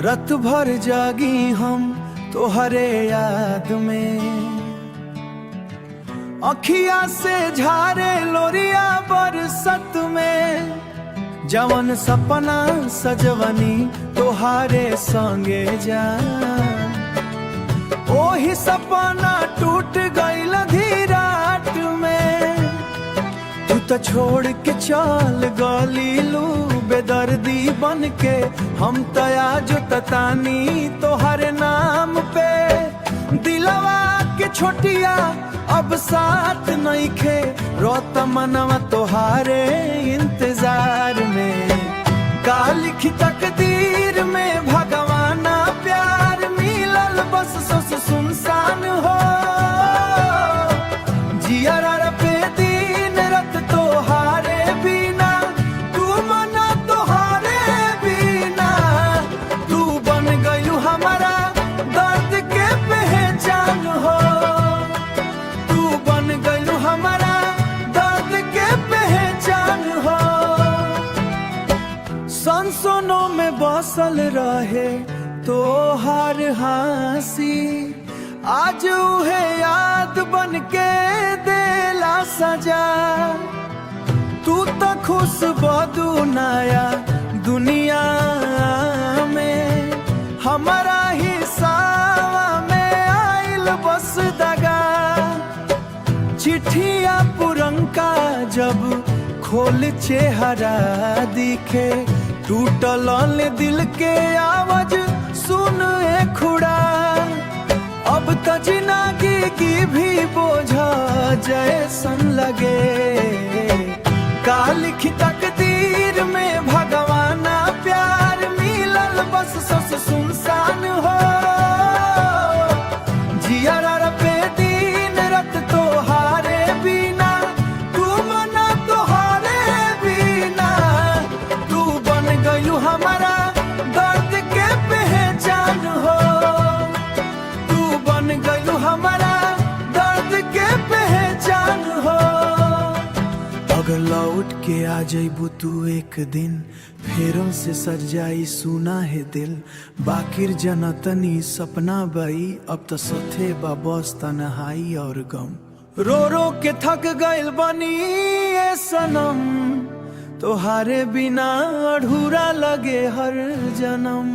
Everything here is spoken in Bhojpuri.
रात भर जागी हम तोहरे याद में, अखिया से झारे लोरिया बरसत में। जवन सपना सजवनी तोहारे संगे जा, ओही सपना टूट गइल धीराट में। तू तो छोड़ के चल गलीलू बेदर्दी बन के, हम तया जो ततानी तोहरे नाम पे। दिलवा के छोटिया अब साथ नहीं खे, रोत मनवा तोहारे इंतजार में। का लिखी तकदीर में भगवाना प्यार मिलल बस सस सुनसान हो। जियरा पे दिन रात तोहारे बिना, तू मना तोहारे बिना। तू बन गयू हमारा दर्द के पहचान हो, तू बन गयू हमारा दर्द के पहचान हो। संसनों में बसल रहे तोहार हंसी, आज उहे याद बन के देला सजा। तू तो खुश बदू नया दुनिया में, हमारा हिस्सा में आइल बस दगा। चिट्ठिया पुरंका जब खोल चेहरा दिखे, टूटल दिल के आवाज सुन ए खुड़ा। अब तो जिंदगी की भी बोझा जैसन लगे, का लिखी तकदीर में भगवाना प्यार मिलल बस सस सुनसान हो। जियरा पे दिन रात तोहारे बिना, तू मना तोहारे बिना। तू बन गयू हमारा दर्द के पहचान हो, तू बन गयू हमारा दर्द के पहचान हो। अगर लौट के आ जइबू तू एक दिन, फेरों से सज जाई सुना है दिल। बाकिर जनतनी सपना बाई, अब तो सथे बा बस तन्हाई और गम। रो रो के थक गइल बनी ए सनम, तोहारे बिना अधूरा लगे हर जन्म।